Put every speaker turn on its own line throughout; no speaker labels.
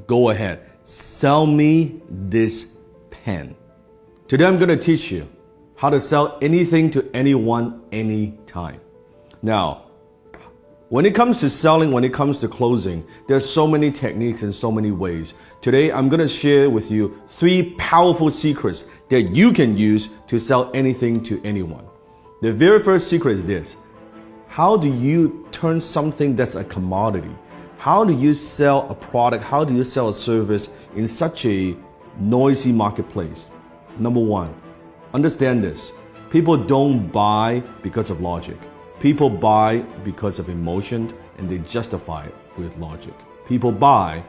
go ahead, sell me this pen. Today I'm going to teach you how to sell anything to anyone, anytime. Now, when it comes to selling, when it comes to closing, there's so many techniques and so many ways. Today, I'm going to share with you 3 powerful secrets that you can use to sell anything to anyone. The very first secret is this. How do you turn something that's a commodity? How do you sell a product? How do you sell a service in such a noisy marketplace? Number 1, understand this. People don't buy because of logic. People buy because of emotion, and they justify it with logic. People buy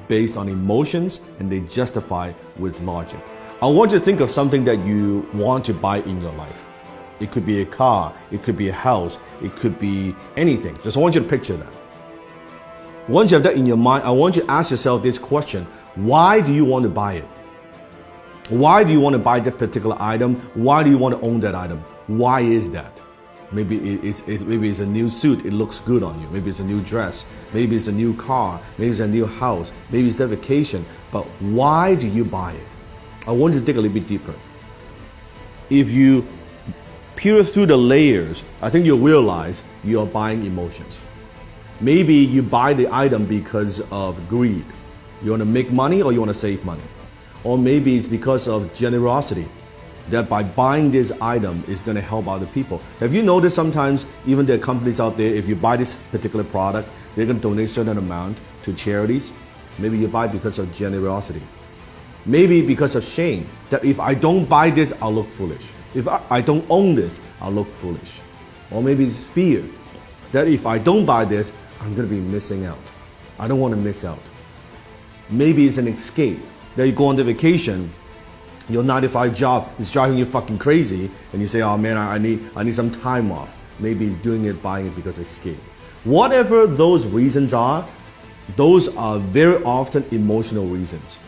based on emotions, and they justify with logic. I want you to think of something that you want to buy in your life. It could be a car, it could be a house, it could be anything. Just want you to picture that. Once you have that in your mind, I want you to ask yourself this question. Why do you want to buy it? Why do you want to buy that particular item? Why do you want to own that item? Why is that? Maybe it's a new suit, it looks good on you. Maybe it's a new dress. Maybe it's a new car. Maybe it's a new house. Maybe it's that vacation. But why do you buy it? I want you to dig a little bit deeper. If you peer through the layers, I think you'll realize you're buying emotions. Maybe you buy the item because of greed. You want to make money or you want to save money. Or maybe it's because of generosity, that by buying this item is going to help other people. Have you noticed sometimes even there are companies out there, if you buy this particular product, they're going to donate a certain amount to charities? Maybe you buy because of generosity. Maybe because of shame, that if I don't buy this, I'll look foolish. If I don't own this, I'll look foolish. Or maybe it's fear, that if I don't buy this, I'm going to be missing out. I don't want to miss out. Maybe it's an escape, that you go on the vacation, your 9-to-5 job is driving you fucking crazy, and you say, oh man, I need some time off. Maybe doing it, buying it because of escape. Whatever those reasons are, those are very often emotional reasons.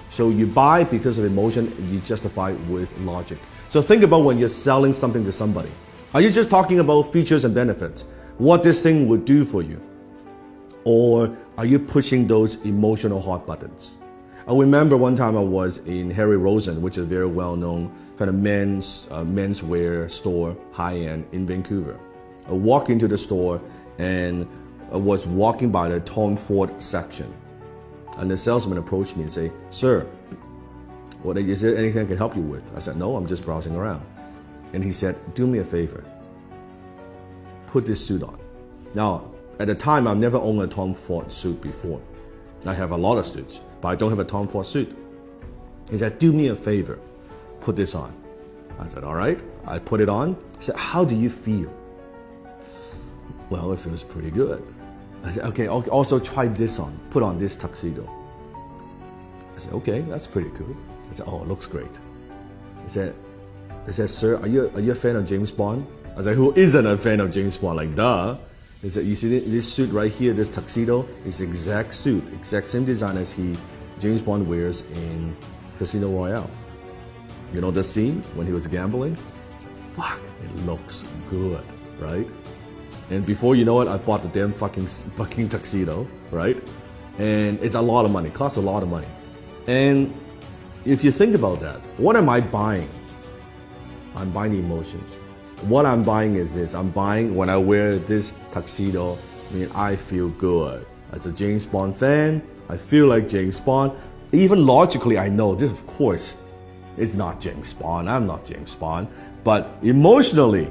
So you buy because of emotion, and you justify with logic. So think about when you're selling something to somebody. Are you just talking about features and benefits? What this thing would do for you? Or are you pushing those emotional hot buttons? I remember one time I was in Harry Rosen, which is a very well-known kind of menswear store, high-end in Vancouver. I walked into the store and I was walking by the Tom Ford section. And the salesman approached me and said, sir, is there anything I can help you with? I said, no, I'm just browsing around. And he said, do me a favor. Put this suit on. Now, at the time, I've never owned a Tom Ford suit before. I have a lot of suits, but I don't have a Tom Ford suit. He said, do me a favor, put this on. I said, all right. I put it on. He said, how do you feel? Well, it feels pretty good. I said, okay, also try this on. Put on this tuxedo. I said, okay, that's pretty cool. I said, oh, it looks great. He said, sir, are you a fan of James Bond? I said, who isn't a fan of James Bond? Like, duh. He said, you see this suit right here, this tuxedo, is the exact suit, exact same design as James Bond wears in Casino Royale. You know the scene when he was gambling? I said, fuck, it looks good, right? And before you know it, I bought the damn fucking tuxedo, right? And it's a lot of money, costs a lot of money. And if you think about that, what am I buying? I'm buying the emotions. What I'm buying is this. I'm buying when I wear this tuxedo, I feel good. As a James Bond fan, I feel like James Bond. Even logically, I know this, of course, is not James Bond. I'm not James Bond. But emotionally,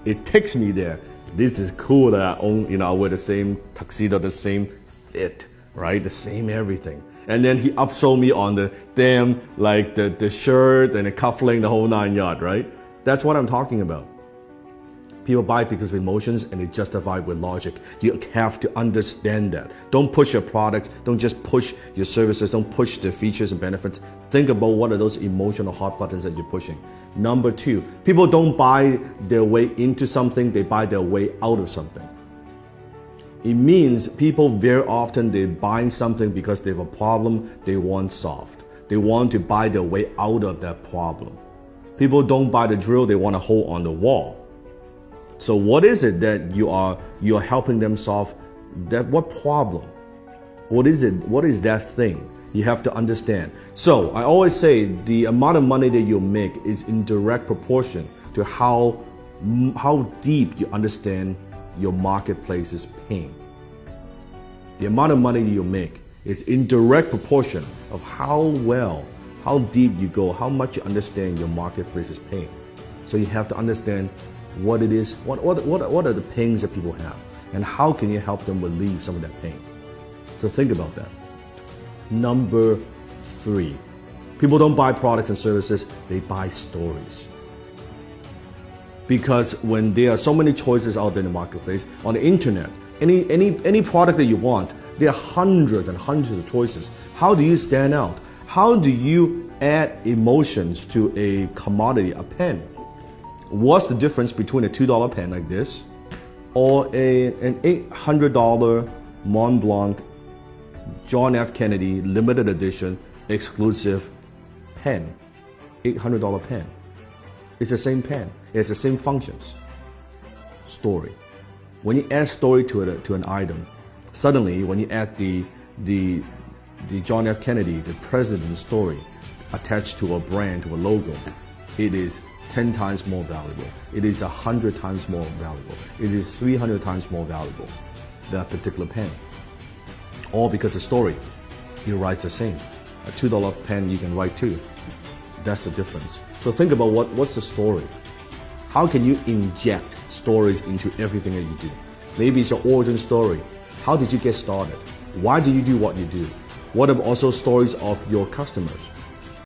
it takes me there. This is cool that I own, I wear the same tuxedo, the same fit, right? The same everything. And then he upsold me on the damn, like the shirt and the cufflink, the whole 9 yards, right? That's what I'm talking about. People buy because of emotions and they justify with logic. You have to understand that. Don't push your products. Don't just push your services. Don't push the features and benefits. Think about what are those emotional hot buttons that you're pushing. Number 2, people don't buy their way into something. They buy their way out of something. It means people very often, they're buying something because they have a problem they want solved. They want to buy their way out of that problem. People don't buy the drill, they want to hold on the wall. So what is it that you are helping them solve? What problem? What is it? What is that thing? You have to understand. So I always say the amount of money that you make is in direct proportion to how deep you understand your marketplace's pain. The amount of money you make is in direct proportion of how deep you go, how much you understand your marketplace's pain. So you have to understand what it is, what are the pains that people have, and how can you help them relieve some of that pain. So think about that. Number 3, people don't buy products and services, they buy stories. Because when there are so many choices out there in the marketplace, on the internet, any product that you want, there are hundreds and hundreds of choices. How do you stand out? How do you add emotions to a commodity, a pen? What's the difference between a $2 pen like this or an $800 Mont Blanc John F. Kennedy limited edition exclusive pen? $800 pen. It's the same pen. It has the same functions. Story. When you add story to an item, suddenly when you add the John F. Kennedy, the president's story attached to a brand, to a logo, it is 10 times more valuable. It is 100 times more valuable. It is 300 times more valuable than a particular pen. All because the story, it writes the same. A $2 pen you can write too. That's the difference. So think about what's the story? How can you inject stories into everything that you do? Maybe it's your origin story. How did you get started? Why do you do what you do? What are also stories of your customers?